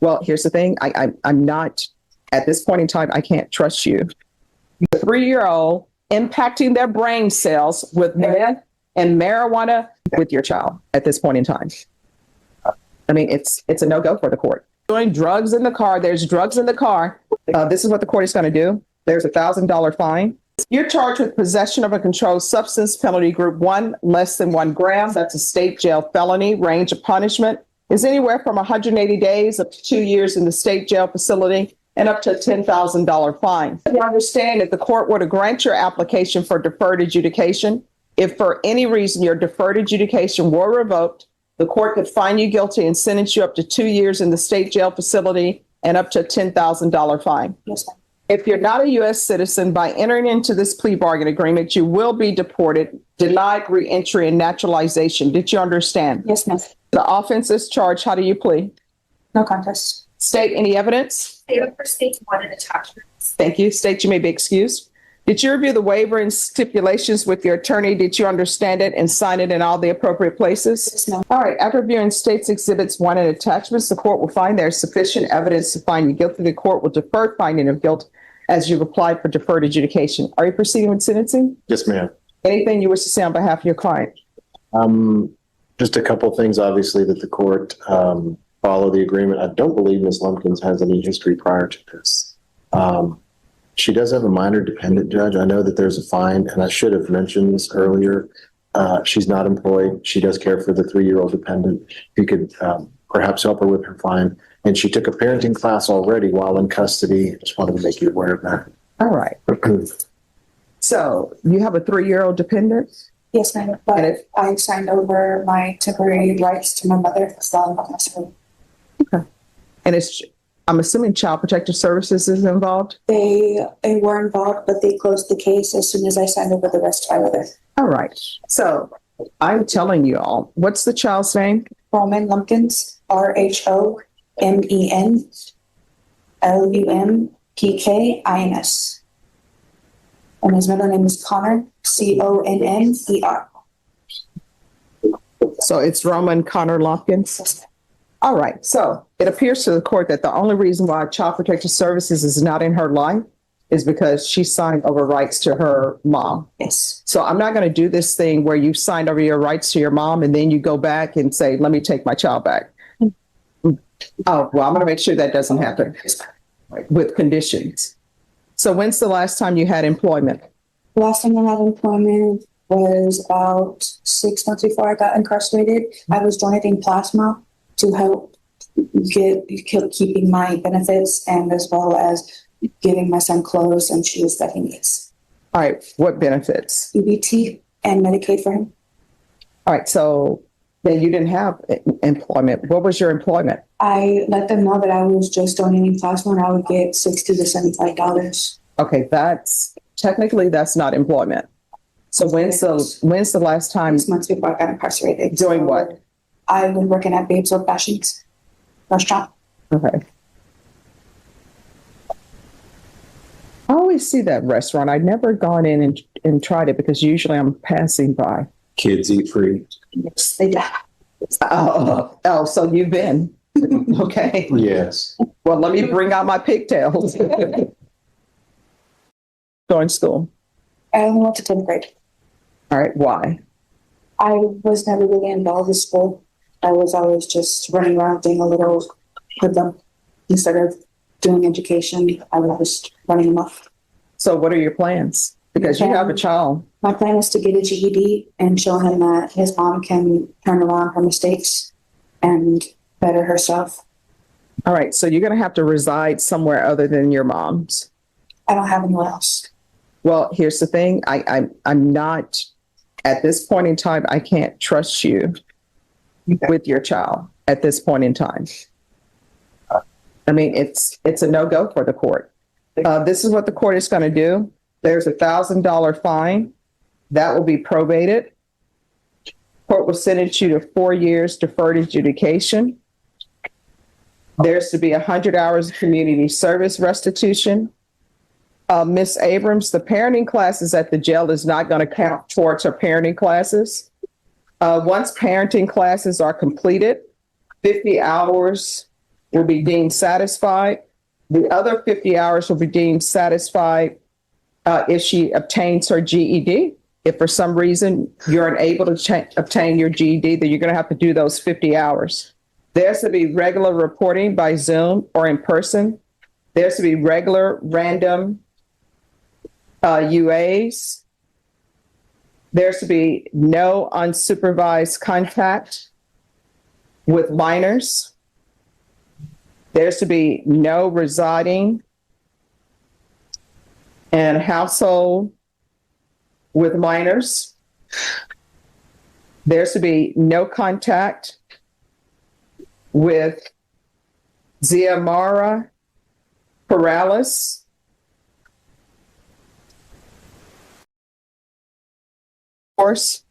Well, here's the thing. I'm not, at this point in time, I can't trust you. The 3-year-old impacting their brain cells with meth and marijuana with your child at this point in time. I mean, it's a no-go for the court. Doing drugs in the car. There's drugs in the car. This is what the court is going to do. There's a $1,000 fine. You're charged with possession of a controlled substance, penalty group 1, less than 1 gram. That's a state jail felony. Range of punishment is anywhere from 180 days up to 2 years in the state jail facility and up to a $10,000 fine. You understand that the court were to grant your application for deferred adjudication. If for any reason your deferred adjudication were revoked, the court could find you guilty and sentence you up to 2 years in the state jail facility and up to a $10,000 fine. Yes, ma'am. If you're not a U.S. citizen, by entering into this plea bargain agreement, you will be deported, denied reentry and naturalization. Did you understand? Yes, ma'am. The offense is charged. How do you plead? No contest. State any evidence? Favor for state 1 and attachments. Thank you. State you may be excused. Did you review the waiver and stipulations with your attorney? Did you understand it and sign it in all the appropriate places? Yes, ma'am. All right. After reviewing states exhibits 1 and attachments, the court will find there is sufficient evidence to find you guilty. The court will defer finding of guilt as you've applied for deferred adjudication. Are you proceeding with sentencing? Yes, ma'am. Anything you wish to say on behalf of your client? Just a couple of things, obviously, that the court follow the agreement. I don't believe Ms. Lumpkins has any history prior to this. She does have a minor dependent, Judge. I know that there's a fine, and I should have mentioned this earlier. She's not employed. She does care for the 3-year-old dependent. You could perhaps help her with her fine. And she took a parenting class already while in custody. Just wanted to make you aware of that. All right. So you have a 3-year-old dependent? Yes, ma'am. But I signed over my temporary rights to my mother as well. Okay. And I'm assuming Child Protective Services is involved? They were involved, but they closed the case as soon as I signed over the rest of my mother. All right. So I'm telling you all, what's the child's name? Roman Lumpkins, RHOMENLUMPKINS. And his middle name is Connor, CONNER. So it's Roman Connor Lumpkins? Yes, ma'am. All right. So it appears to the court that the only reason why Child Protective Services is not in her life is because she signed over rights to her mom. Yes. So I'm not going to do this thing where you signed over your rights to your mom and then you go back and say, let me take my child back. Oh, well, I'm going to make sure that doesn't happen with conditions. So when's the last time you had employment? The last time I had employment was about 6 months before I got incarcerated. I was donating plasma to help keeping my benefits and as well as giving my son clothes and shoes that he needs. All right. What benefits? EBT and Medicaid for him. All right. So then you didn't have employment. What was your employment? I let them know that I was just donating plasma and I would get $60 to $75. Okay. That's not employment. So when's the last time? 6 months before I got incarcerated. Doing what? I was working at Babes Old Fashions restaurant. Okay. I always see that restaurant. I've never gone in and tried it because usually I'm passing by. Kids eat free. Yes, they do. Oh, so you've been. Okay. Yes. Well, let me bring out my pigtails. Going to school. I only went to 10th grade. All right. Why? I was never really involved with school. I was always just running around doing a little hoodlum. Instead of doing education, I was just running amok. So what are your plans? Because you have a child. My plan is to get a GED and show him that his mom can turn around her mistakes and better herself. All right. So you're going to have to reside somewhere other than your mom's. I don't have anywhere else. Well, here's the thing. I'm not, at this point in time, I can't trust you with your child at this point in time. I mean, it's a no-go for the court. This is what the court is going to do. There's a $1,000 fine that will be probated. Court will sentence you to 4 years deferred adjudication. There's to be 100 hours of community service restitution. Ms. Abrams, the parenting classes at the jail is not going to count towards her parenting classes. Once parenting classes are completed, 50 hours will be deemed satisfied. The other 50 hours will be deemed satisfied if she obtains her GED. If for some reason you're unable to obtain your GED, then you're going to have to do those 50 hours. There's to be regular reporting by Zoom or in person. There's to be regular random UAs. There's to be no unsupervised contact with minors. There's to be no residing in a household with minors. There's to be no contact with Xiomara Perales, course,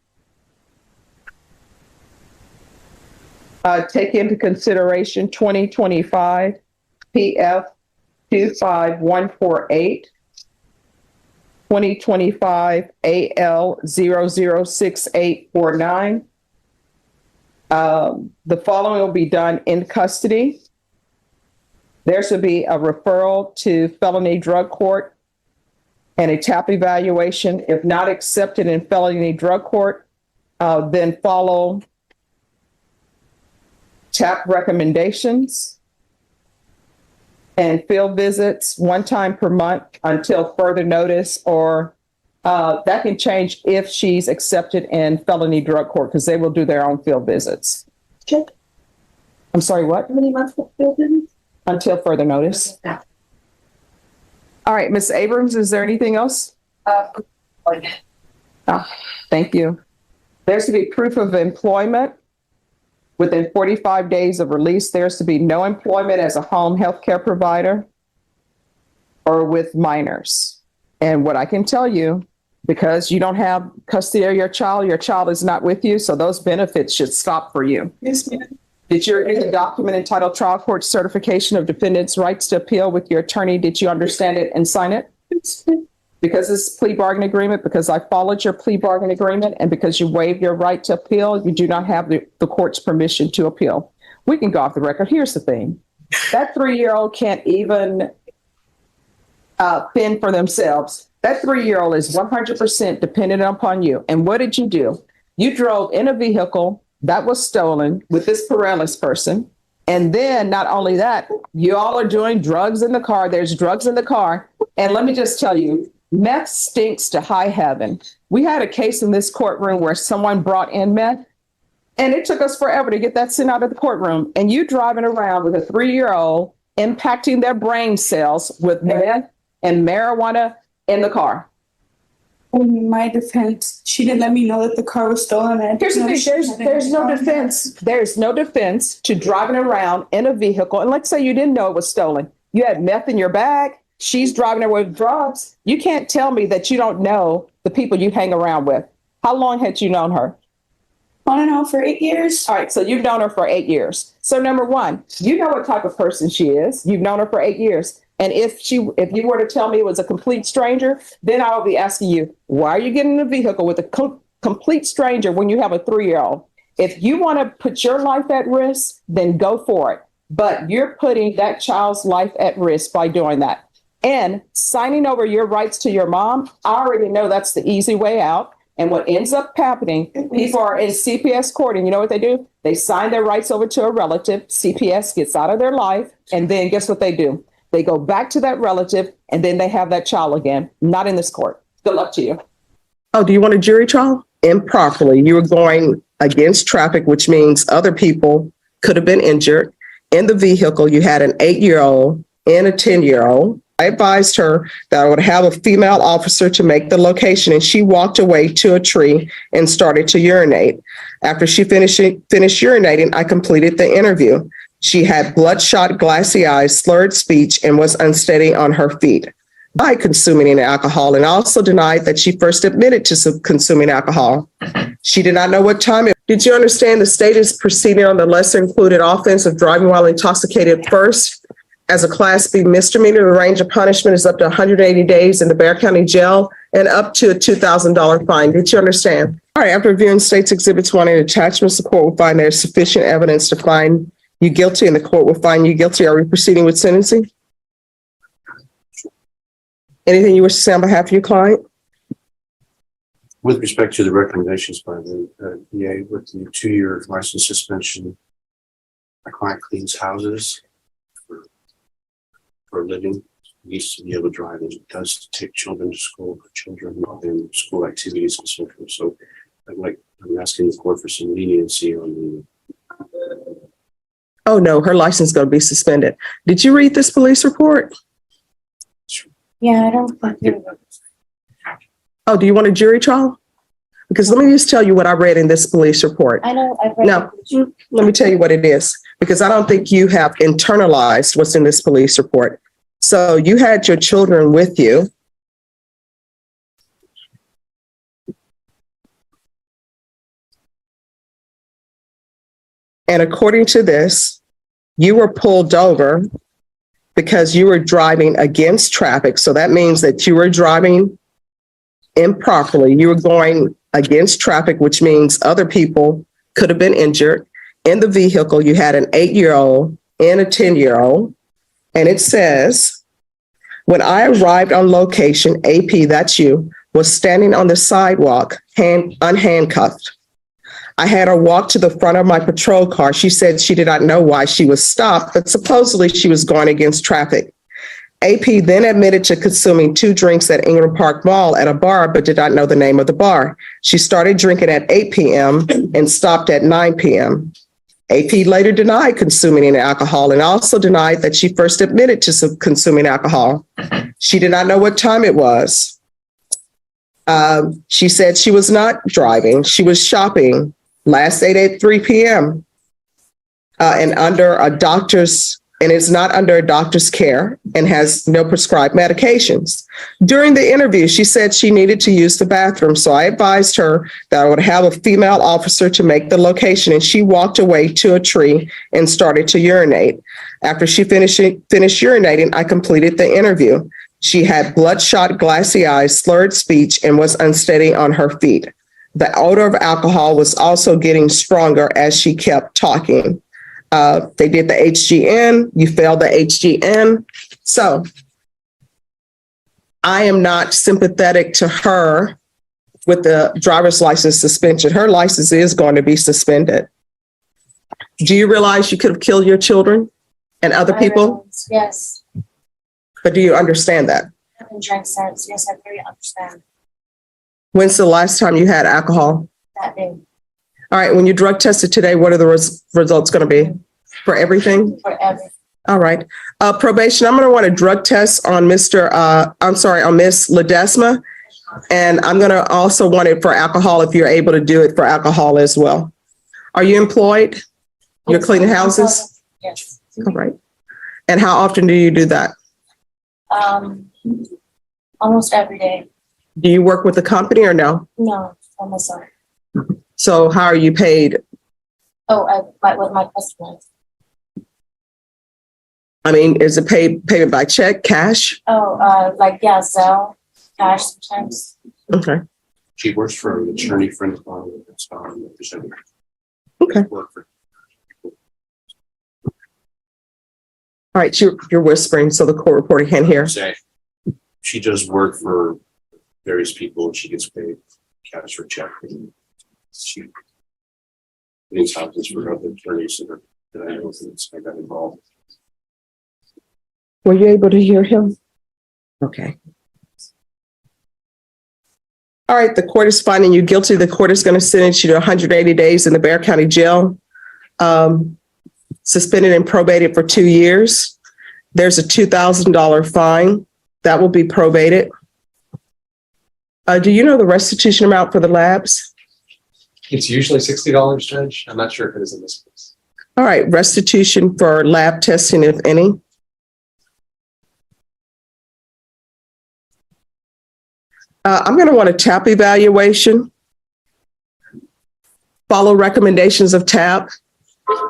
take into consideration 2025 PF 25148, 2025 AL 006849. The following will be done in custody. There should be a referral to felony drug court and a TAP evaluation. If not accepted in felony drug court, then follow TAP recommendations and field visits one time per month until further notice, or that can change if she's accepted in felony drug court, because they will do their own field visits. Check. I'm sorry, what? How many months for field visits? Until further notice. Yeah. All right, Ms. Abrams, is there anything else? Thank you. There's to be proof of employment within 45 days of release. There's to be no employment as a home health care provider or with minors. And what I can tell you, because you don't have custody of your child is not with you, so those benefits should stop for you. Yes, ma'am. Did you read the document entitled Trial Court Certification of Defendant's Rights to Appeal with your attorney? Did you understand it and sign it? Yes, ma'am. Because it's plea bargain agreement, because I followed your plea bargain agreement, and because you waived your right to appeal, you do not have the court's permission to appeal. We can go off the record. Here's the thing. That 3-year-old can't even fend for themselves. That 3-year-old is 100% dependent upon you. And what did you do? You drove in a vehicle that was stolen with this Perales person. And then not only that, you all are doing drugs in the car. There's drugs in the car. And let me just tell you, meth stinks to high heaven. We had a case in this courtroom where someone brought in meth, and it took us forever to get that sent out of the courtroom. And you driving around with a 3-year-old, impacting their brain cells with meth and marijuana in the car. In my defense, she didn't let me know that the car was stolen. Here's the thing, there's no defense. There's no defense to driving around in a vehicle. And let's say you didn't know it was stolen. You had meth in your bag. She's driving away with drugs. You can't tell me that you don't know the people you hang around with. How long had you known her? On and off for 8 years. All right, so you've known her for 8 years. So number one, you know what type of person she is. You've known her for 8 years. And if you were to tell me it was a complete stranger, then I would be asking you, why are you getting in a vehicle with a complete stranger when you have a 3-year-old? If you want to put your life at risk, then go for it. But you're putting that child's life at risk by doing that. And signing over your rights to your mom, I already know that's the easy way out. And what ends up happening, people are in CPS court, and you know what they do? They sign their rights over to a relative. CPS gets out of their life, and then guess what they do? They go back to that relative, and then they have that child again. Not in this court. Good luck to you. Oh, do you want a jury trial? Improperly. You were going against traffic, which means other people could have been injured. In the vehicle, you had an 8-year-old and a 10-year-old. I advised her that I would have a female officer to make the location, and she walked away to a tree and started to urinate. After she finished urinating, I completed the interview. She had bloodshot, glassy eyes, slurred speech, and was unsteady on her feet by consuming alcohol, and also denied that she first admitted to consuming alcohol. She did not know what time it was. Did you understand the state is proceeding on the lesser included offense of driving while intoxicated first as a Class B misdemeanor? The range of punishment is up to 180 days in the Bexar County Jail and up to a $2,000 fine. Did you understand? All right, after reviewing State's Exhibits 1 and attachments, the court will find there is sufficient evidence to find you guilty and the court will find you guilty, are we proceeding with sentencing? Anything you wish to say on behalf of your client? With respect to the recommendations by the DA with the 2-year license suspension, my client cleans houses for a living. He needs to be able to drive, and it does take children to school, children in school activities and so forth. So I'm asking the court for some leniency on the. Oh, no, her license is going to be suspended. Did you read this police report? Yeah, I don't think. Oh, do you want a jury trial? Because let me just tell you what I read in this police report. I know, I've read. No, let me tell you what it is, because I don't think you have internalized what's in this police report. So you had your children with you. And according to this, you were pulled over because you were driving against traffic. So that means that you were driving improperly. You were going against traffic, which means other people could have been injured. In the vehicle, you had an 8-year-old and a 10-year-old. And it says, when I arrived on location, AP, that's you, was standing on the sidewalk, unhandcuffed. I had her walk to the front of my patrol car. She said she did not know why she was stopped, but supposedly she was going against traffic. AP then admitted to consuming 2 drinks at Ingram Park Mall at a bar, but did not know the name of the bar. She started drinking at 8 p.m. and stopped at 9 p.m. AP later denied consuming any alcohol and also denied that she first admitted to consuming alcohol. She did not know what time it was. She said she was not driving. She was shopping. Last date at 3 p.m. And is not under a doctor's care and has no prescribed medications. During the interview, she said she needed to use the bathroom. So I advised her that I would have a female officer to make the location, and she walked away to a tree and started to urinate. After she finished urinating, I completed the interview. She had bloodshot, glassy eyes, slurred speech, and was unsteady on her feet. The odor of alcohol was also getting stronger as she kept talking. They did the HGN. You failed the HGN. So I am not sympathetic to her with the driver's license suspension. Her license is going to be suspended. Do you realize you could have killed your children and other people? Yes. But do you understand that? I haven't drank since. Yes, I very understand When's the last time you had alcohol? that day. All right. When you drug tested today, what are the results going to be for everything? Forever. All right. Probation, I'm going to want a drug test on Miss Ledesma. And I'm going to also want it for alcohol if you're able to do it for alcohol as well. Are you employed? You're cleaning houses? Yes. All right. And how often do you do that? Almost every day. Do you work with the company or no? No, for myself. So how are you paid? Oh, with my customers. I mean, is it payment by check, cash? Zelle, cash sometimes. Okay. She works for an attorney friend of mine that's representing. Okay. Work for. All right. You're whispering so the court reporter can't hear. Say, she does work for various people and she gets paid cash or check. And she cleans houses for other attorneys that I know that I got involved. Were you able to hear him? Okay. All right. The court is finding you guilty. The court is going to sentence you to 180 days in the Bexar County Jail, suspended and probated for 2 years. There's a $2,000 fine that will be probated. Do you know the restitution amount for the labs? It's usually $60, Judge. I'm not sure if it is in this case. All right. Restitution for lab testing, if any. I'm going to want a TAP evaluation. Follow recommendations of TAP.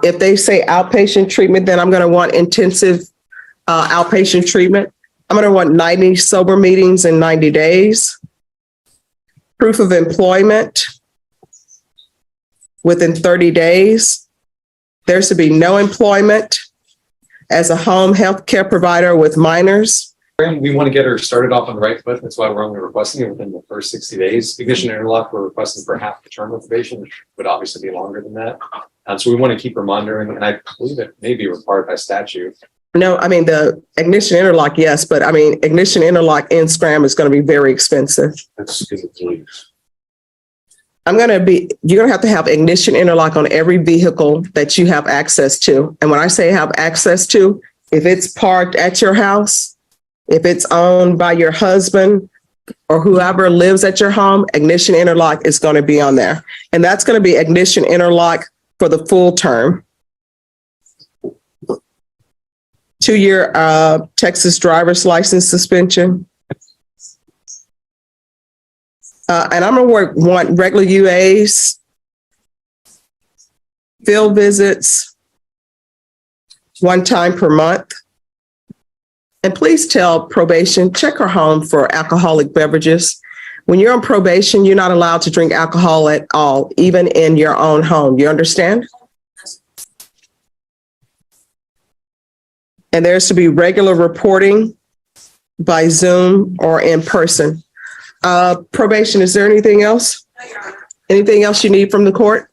If they say outpatient treatment, then I'm going to want intensive outpatient treatment. I'm going to want 90 sober meetings in 90 days. Proof of employment within 30 days. There's to be no employment as a home health care provider with minors. We want to get her started off on the right foot. That's why we're only requesting it within the first 60 days. Ignition interlock, we're requesting for half the term of probation, which would obviously be longer than that. So we want to keep her monitoring, and I believe it may be required by statute. No, I mean, the ignition interlock, yes, but I mean, ignition interlock in Scram is going to be very expensive. That's good, please. You're going to have ignition interlock on every vehicle that you have access to. And when I say have access to, if it's parked at your house, if it's owned by your husband or whoever lives at your home, ignition interlock is going to be on there. And that's going to be ignition interlock for the full term. 2-year Texas driver's license suspension. And I'm going to want regular UAs, field visits, 1 time per month. And please tell probation, check her home for alcoholic beverages. When you're on probation, you're not allowed to drink alcohol at all, even in your own home. You understand? And there's to be regular reporting by Zoom or in person. Probation, is there anything else? Anything else you need from the court?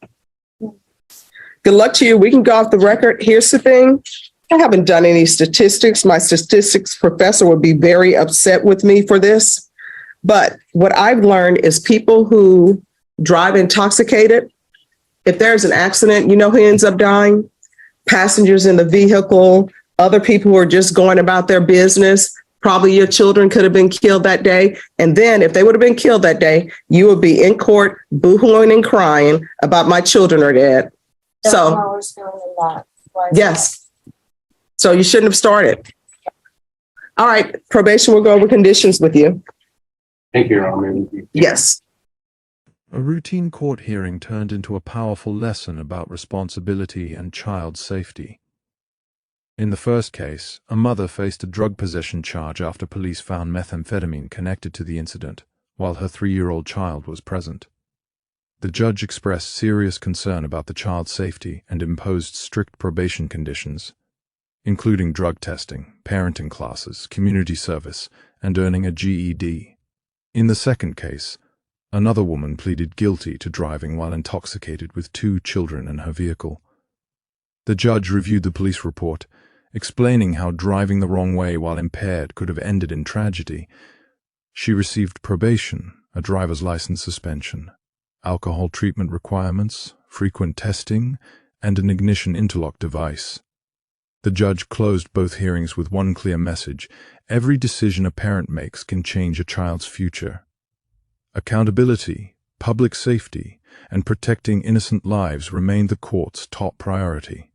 Good luck to you. We can go off the record. Here's the thing. I haven't done any statistics. My statistics professor would be very upset with me for this. But what I've learned is people who drive intoxicated, if there's an accident, you know who ends up dying? Passengers in the vehicle, other people who are just going about their business. Probably your children could have been killed that day. And then if they would have been killed that day, you would be in court boo-hooing and crying about my children are dead. So, yes. So you shouldn't have started. All right, probation will go over conditions with you. Thank you, Your Honor. Yes. A routine court hearing turned into a powerful lesson about responsibility and child safety. In the first case, a mother faced a drug possession charge after police found methamphetamine connected to the incident, while her 3-year-old child was present. The judge expressed serious concern about the child's safety and imposed strict probation conditions, including drug testing, parenting classes, community service, and earning a GED. In the second case, another woman pleaded guilty to driving while intoxicated with 2 children in her vehicle. The judge reviewed the police report, explaining how driving the wrong way while impaired could have ended in tragedy. She received probation, a driver's license suspension, alcohol treatment requirements, frequent testing, and an ignition interlock device. The judge closed both hearings with one clear message: every decision a parent makes can change a child's future. Accountability, public safety, and protecting innocent lives remain the court's top priority.